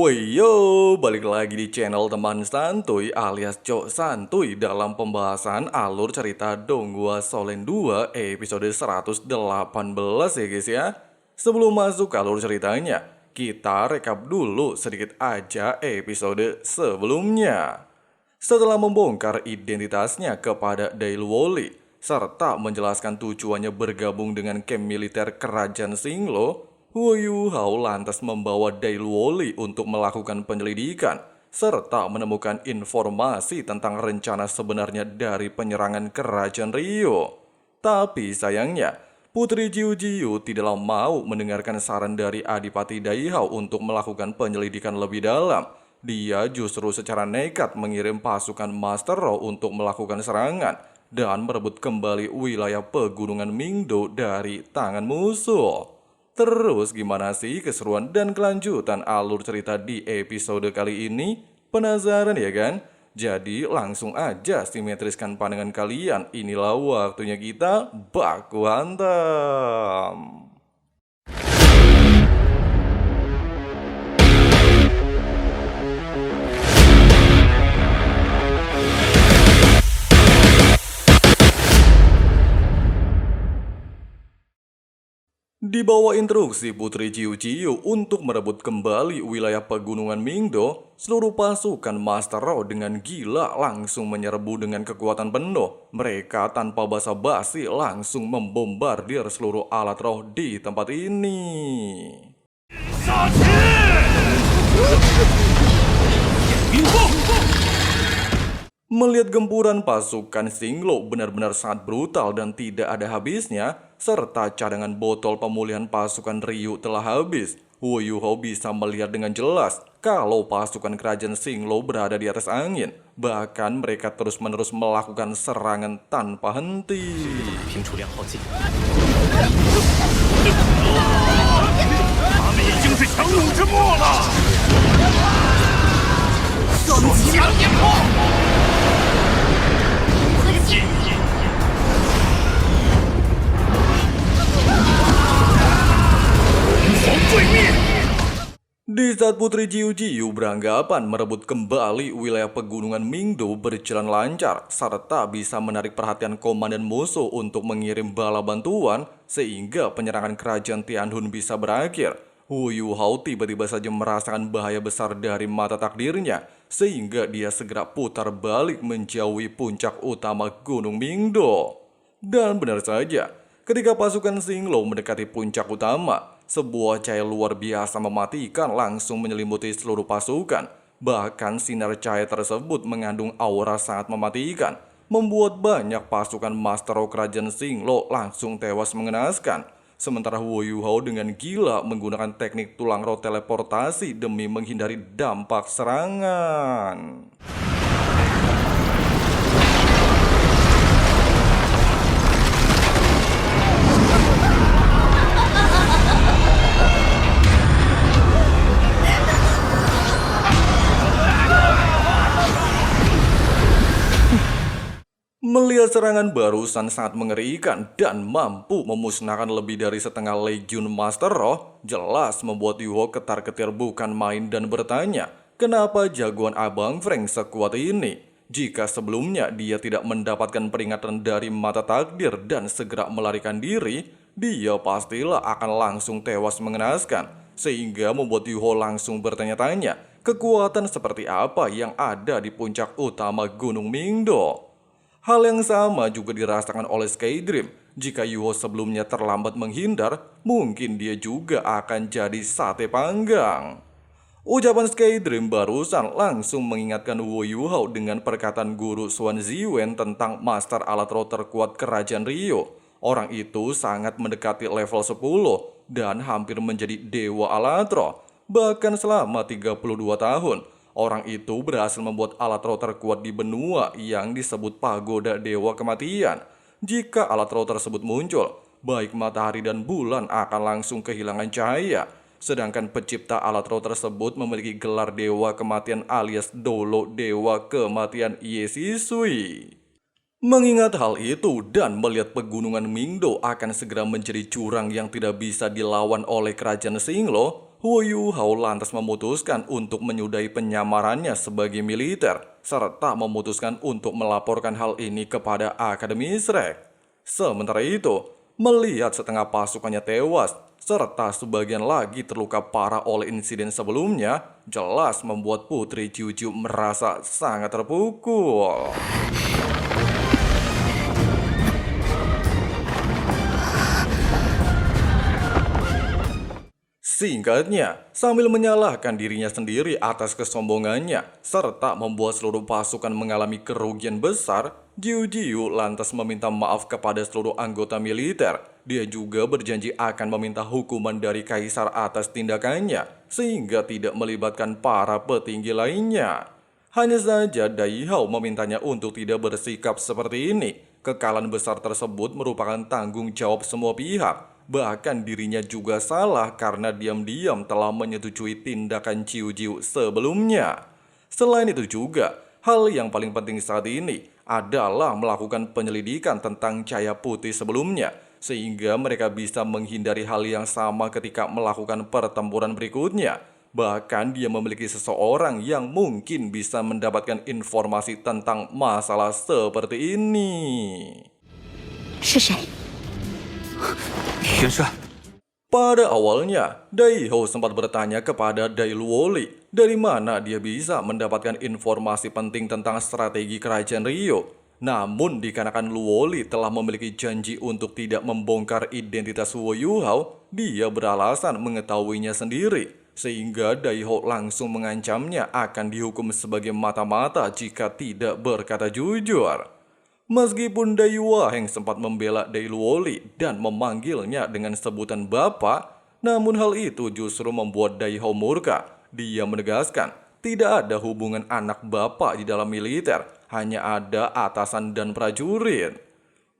Woi yo, balik lagi di channel teman santuy alias Cok Santuy dalam pembahasan alur cerita Donghua Solen 2 episode 118 ya guys ya. Sebelum masuk ke alur ceritanya, kita rekap dulu sedikit aja episode sebelumnya. Setelah membongkar identitasnya kepada Dailwoli, serta menjelaskan tujuannya bergabung dengan camp militer kerajaan Singlo, Huo Yuhao lantas membawa Dailwoli untuk melakukan penyelidikan, serta menemukan informasi tentang rencana sebenarnya dari penyerangan kerajaan Rio. Tapi sayangnya, Putri Jiu Jiu tidaklah mau mendengarkan saran dari Adipati Daihao untuk melakukan penyelidikan lebih dalam. Dia justru secara nekat mengirim pasukan Master Roh untuk melakukan serangan dan merebut kembali wilayah pegunungan Mingdo dari tangan musuh. Terus gimana sih keseruan dan kelanjutan alur cerita di episode kali ini? Penasaran ya kan? Jadi langsung aja simetriskan pandangan kalian. Inilah waktunya kita baku hantam. Di bawah instruksi Putri Jiu Jiu untuk merebut kembali wilayah pegunungan Mingdo, seluruh pasukan Master Roh dengan gila langsung menyerbu dengan kekuatan penuh. Mereka tanpa basa-basi langsung membombardir seluruh alat roh di tempat ini. Melihat gempuran pasukan Singlo benar-benar sangat brutal dan tidak ada habisnya, serta cadangan botol pemulihan pasukan Ryu telah habis, Huo Yuhao bisa melihat dengan jelas kalau pasukan kerajaan Singlo berada di atas angin. Bahkan mereka terus-menerus melakukan serangan tanpa henti. 平楚良浩进，他们已经是强弩之末了。双强眼破，龙皇坠灭。 Di saat Putri Jiu Jiu beranggapan merebut kembali wilayah pegunungan Mingdo berjalan lancar serta bisa menarik perhatian komandan musuh untuk mengirim bala bantuan sehingga penyerangan kerajaan Tianhun bisa berakhir, Huo Yuhao tiba-tiba saja merasakan bahaya besar dari mata takdirnya sehingga dia segera putar balik menjauhi puncak utama Gunung Mingdo. Dan benar saja, ketika pasukan Singlo mendekati puncak utama, sebuah cahaya luar biasa mematikan langsung menyelimuti seluruh pasukan. Bahkan sinar cahaya tersebut mengandung aura sangat mematikan, membuat banyak pasukan Master Roh kerajaan Singlo langsung tewas mengenaskan. Sementara Huo Yuhao dengan gila menggunakan teknik tulang roh teleportasi demi menghindari dampak serangan. Melihat serangan barusan sangat mengerikan dan mampu memusnahkan lebih dari setengah legiun Master Roh, jelas membuat Yuho ketar-ketir bukan main dan bertanya, kenapa jagoan Abang Frank sekuat ini? Jika sebelumnya dia tidak mendapatkan peringatan dari mata takdir dan segera melarikan diri, dia pastilah akan langsung tewas mengenaskan. Sehingga membuat Yuho langsung bertanya-tanya, kekuatan seperti apa yang ada di puncak utama Gunung Mingdo? Hal yang sama juga dirasakan oleh Skydream. Jika Yuho sebelumnya terlambat menghindar, mungkin dia juga akan jadi sate panggang. Ucapan Skydream barusan langsung mengingatkan Huo Yuhao dengan perkataan guru Xuan Ziwen tentang master alat roh terkuat kerajaan Rio. Orang itu sangat mendekati level 10 dan hampir menjadi dewa alat roh. Bahkan selama 32 tahun. Orang itu berhasil membuat alat roh terkuat di benua yang disebut Pagoda Dewa Kematian. Jika alat roh tersebut muncul, baik matahari dan bulan akan langsung kehilangan cahaya. Sedangkan pencipta alat roh tersebut memiliki gelar Dewa Kematian alias Dolo Dewa Kematian Yesisui. Mengingat hal itu dan melihat pegunungan Mingdo akan segera menjadi jurang yang tidak bisa dilawan oleh kerajaan Singlo, Huo Yuhao lantas memutuskan untuk menyudahi penyamarannya sebagai militer, serta memutuskan untuk melaporkan hal ini kepada Akademi Shrek. Sementara itu, melihat setengah pasukannya tewas, serta sebagian lagi terluka parah oleh insiden sebelumnya, jelas membuat Putri Juju merasa sangat terpukul. Singkatnya, sambil menyalahkan dirinya sendiri atas kesombongannya, serta membuat seluruh pasukan mengalami kerugian besar, Jiu Jiu lantas meminta maaf kepada seluruh anggota militer. Dia juga berjanji akan meminta hukuman dari kaisar atas tindakannya, sehingga tidak melibatkan para petinggi lainnya. Hanya saja Dai Hao memintanya untuk tidak bersikap seperti ini. Kekalahan besar tersebut merupakan tanggung jawab semua pihak. Bahkan dirinya juga salah karena diam-diam telah menyetujui tindakan Jiu Jiu sebelumnya. Selain itu juga, hal yang paling penting saat ini adalah melakukan penyelidikan tentang Cahaya Putih sebelumnya, sehingga mereka bisa menghindari hal yang sama ketika melakukan pertempuran berikutnya. Bahkan dia memiliki seseorang yang mungkin bisa mendapatkan informasi tentang masalah seperti ini. 是谁？ 元帅， Pada awalnya, Dai Hao sempat bertanya kepada Dai Luoli dari mana dia bisa mendapatkan informasi penting tentang strategi kerajaan Rio. Namun dikarenakan Luoli telah memiliki janji untuk tidak membongkar identitas Huo Yuhao, dia beralasan mengetahuinya sendiri. Sehingga Dai Hao langsung mengancamnya akan dihukum sebagai mata-mata jika tidak berkata jujur. Meskipun Dai Waheng sempat membela Dai Luoli dan memanggilnya dengan sebutan bapak, namun hal itu justru membuat Dai Hao murka. Dia menegaskan tidak ada hubungan anak bapak di dalam militer, hanya ada atasan dan prajurit.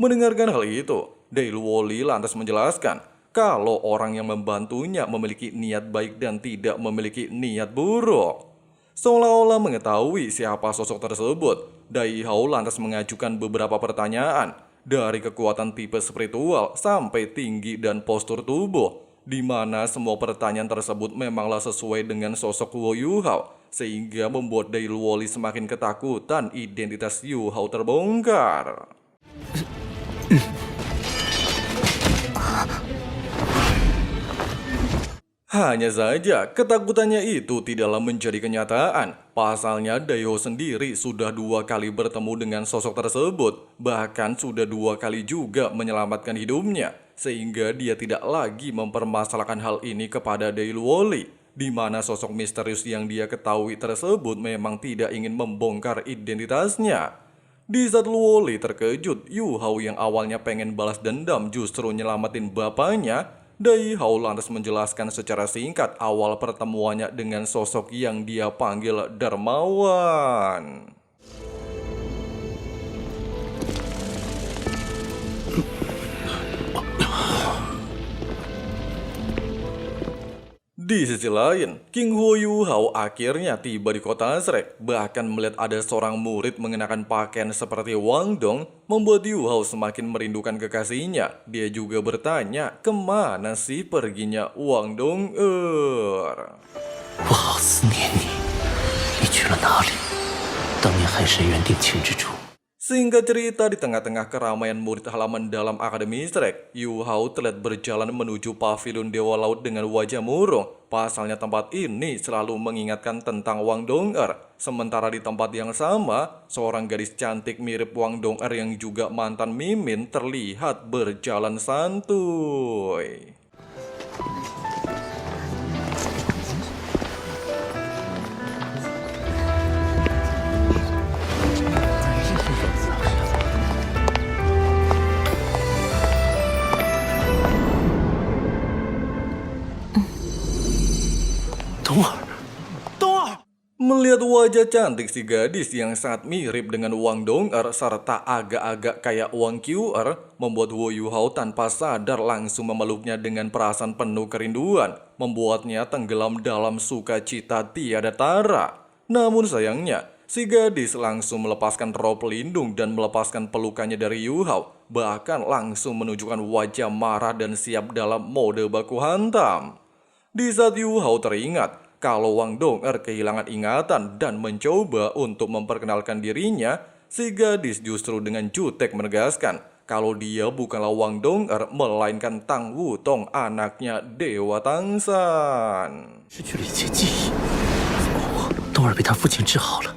Mendengarkan hal itu, Dai Luoli lantas menjelaskan kalau orang yang membantunya memiliki niat baik dan tidak memiliki niat buruk. Seolah-olah mengetahui siapa sosok tersebut, Dai Hao lantas mengajukan beberapa pertanyaan, dari kekuatan tipe spiritual sampai tinggi dan postur tubuh, di mana semua pertanyaan tersebut memanglah sesuai dengan sosok Huo Yuhao, sehingga membuat Dai Luoli semakin ketakutan identitas Yuhao terbongkar. Hanya saja, ketakutannya itu tidaklah menjadi kenyataan. Pasalnya, Dai Hao sendiri sudah 2 kali bertemu dengan sosok tersebut. Bahkan sudah 2 kali juga menyelamatkan hidupnya. Sehingga dia tidak lagi mempermasalahkan hal ini kepada Dai Luoli. Di mana sosok misterius yang dia ketahui tersebut memang tidak ingin membongkar identitasnya. Di saat Luoli terkejut, Yuhao yang awalnya pengen balas dendam justru nyelamatin bapaknya, Dai Hao lantas menjelaskan secara singkat awal pertemuannya dengan sosok yang dia panggil Dermawan. Di sisi lain, King Huo Yuhao akhirnya tiba di kota Shrek. Bahkan melihat ada seorang murid mengenakan pakaian seperti Wang Dong, membuat Yuhao semakin merindukan kekasihnya. Dia juga bertanya, kemana sih perginya Wang Dong? 我好思念你，你去了哪里？当年海神原定情之主。 Singkat cerita, di tengah-tengah keramaian murid halaman dalam Akademi Shrek, Yuhao terlihat berjalan menuju pavilion Dewa Laut dengan wajah murung. Pasalnya tempat ini selalu mengingatkan tentang Wang Dong'er. Sementara di tempat yang sama, seorang gadis cantik mirip Wang Dong'er yang juga mantan Mimin terlihat berjalan santuy. Melihat wajah cantik si gadis yang sangat mirip dengan Wang Dong'er serta agak-agak kayak Wang QR, membuat Huo Yuhao tanpa sadar langsung memeluknya dengan perasaan penuh kerinduan, membuatnya tenggelam dalam sukacita tiada tara. Namun sayangnya, si gadis langsung melepaskan roh pelindung dan melepaskan pelukannya dari Yuhao, bahkan langsung menunjukkan wajah marah dan siap dalam mode baku hantam. Di saat Yu Hao teringat kalau Wang Dong'er kehilangan ingatan dan mencoba untuk memperkenalkan dirinya, si gadis justru dengan jutek menegaskan kalau dia bukanlah Wang Dong'er melainkan Tang Wutong, anaknya Dewa Tangsan. 失去了一切记忆，怎么我冬儿被他父亲治好了？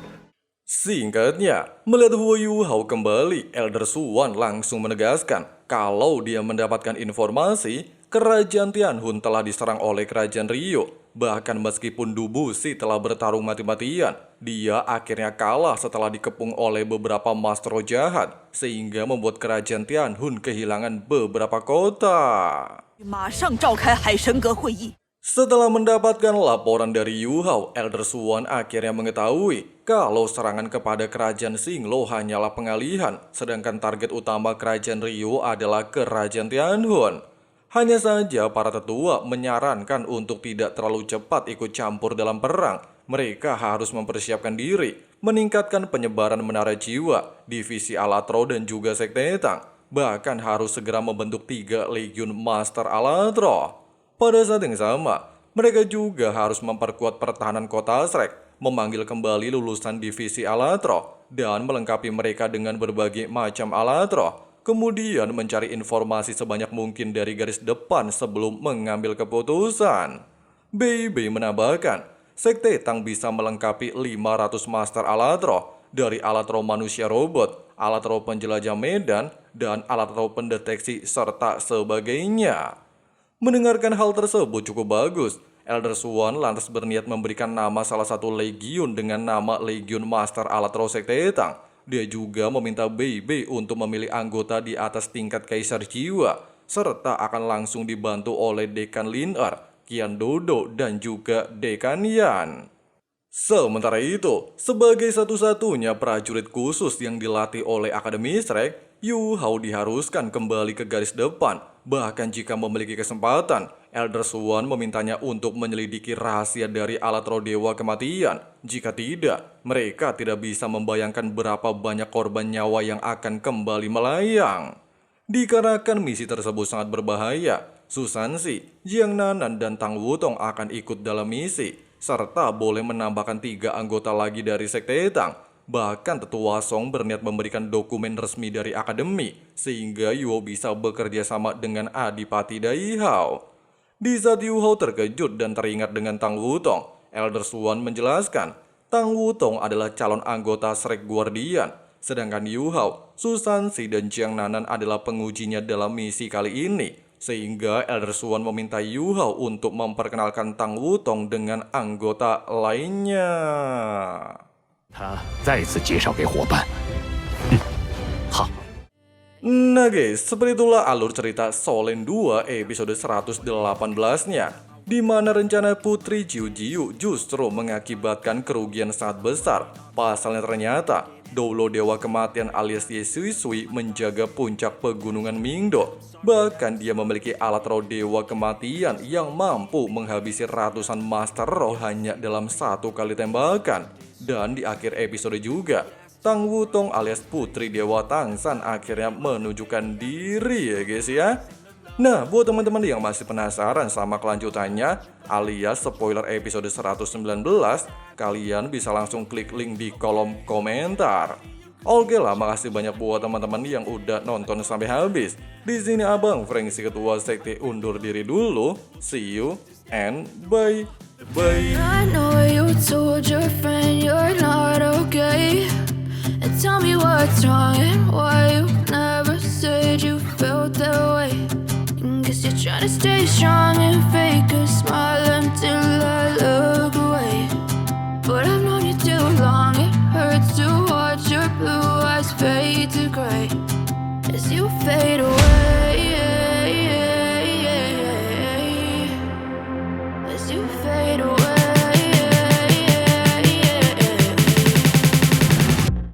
Singkatnya, melihat Huo Yu Hao kembali, Elder Suan langsung menegaskan kalau dia mendapatkan informasi Kerajaan Tianhun telah diserang oleh Kerajaan Ryo. Bahkan meskipun Du Buxi telah bertarung mati-matian, dia akhirnya kalah setelah dikepung oleh beberapa master jahat, sehingga membuat Kerajaan Tianhun kehilangan beberapa kota. 马上召开海神阁会议。 Setelah mendapatkan laporan dari Yu Hao, Elder Suan akhirnya mengetahui kalau serangan kepada Kerajaan Xinglo hanyalah pengalihan, sedangkan target utama Kerajaan Ryo adalah Kerajaan Tianhun. Hanya saja para tetua menyarankan untuk tidak terlalu cepat ikut campur dalam perang. Mereka harus mempersiapkan diri, meningkatkan penyebaran menara jiwa, divisi Alatro dan juga Sekte Tang. Bahkan harus segera membentuk 3 Legiun Master Alatro. Pada saat yang sama, mereka juga harus memperkuat pertahanan kota Shrek, memanggil kembali lulusan divisi Alatro, dan melengkapi mereka dengan berbagai macam Alatro. Kemudian mencari informasi sebanyak mungkin dari garis depan sebelum mengambil keputusan. Bei menambahkan, Sekte Tang bisa melengkapi 500 Master Alatro, dari Alatro manusia robot, Alatro penjelajah medan, dan Alatro pendeteksi, serta sebagainya. Mendengarkan hal tersebut cukup bagus, Elder Suan lantas berniat memberikan nama salah satu legiun dengan nama Legiun Master Alatro Sekte Tang. Dia juga meminta Bei untuk memilih anggota di atas tingkat Kaisar Jiwa, serta akan langsung dibantu oleh Dekan Lin Qian Dodo, dan juga Dekan Yan. Sementara itu, sebagai satu-satunya prajurit khusus yang dilatih oleh Akademi Shrek, Yu Hao diharuskan kembali ke garis depan. Bahkan jika memiliki kesempatan, Elder Suan memintanya untuk menyelidiki rahasia dari Alatro Dewa Kematian. Jika tidak, mereka tidak bisa membayangkan berapa banyak korban nyawa yang akan kembali melayang. Dikarenakan misi tersebut sangat berbahaya, Susansi, Jiang Nanan, dan Tang Wutong akan ikut dalam misi, serta boleh menambahkan 3 anggota lagi dari Sekte Tang. Bahkan Tetua Song berniat memberikan dokumen resmi dari akademi, sehingga Yu Hao bisa bekerja sama dengan Adipati Dai Hao. Di saat Yu Hao terkejut dan teringat dengan Tang Wutong, Elder Suan menjelaskan, Tang Wutong adalah calon anggota Shrek Guardian, sedangkan Yu Hao, Susansi, dan Jiang Nanan adalah pengujinya dalam misi kali ini. Sehingga Elder Suan meminta Yu Hao untuk memperkenalkan Tang Wutong dengan anggota lainnya. 他再次介绍给伙伴。好， Nah guys, seperti itulah alur cerita Solen 2 episode 118-nya, di mana rencana Putri Jiu Jiu justru mengakibatkan kerugian sangat besar. Pasalnya ternyata Doulo Dewa Kematian alias Ye Sui Sui menjaga puncak pegunungan Mingdo. Bahkan dia memiliki Alatro Dewa Kematian yang mampu menghabisi ratusan Master Roh hanya dalam 1 kali tembakan. Dan di akhir episode juga, Tang Wutong alias Putri Dewa Tangsan akhirnya menunjukkan diri ya guys ya. Nah, buat teman-teman yang masih penasaran sama kelanjutannya alias spoiler episode 119, kalian bisa langsung klik link di kolom komentar. Oke lah, makasih banyak buat teman-teman yang udah nonton sampai habis. Di sini Abang Frank si Ketua Sekte undur diri dulu. See you and bye. Bye. I know you told your friend you're not okay. And tell me what's wrong and why you never said you felt that way. Guess you're trying to stay strong and fake a smile until I look away. But I've known you too long, it hurts to watch your blue eyes fade to gray as you fade away.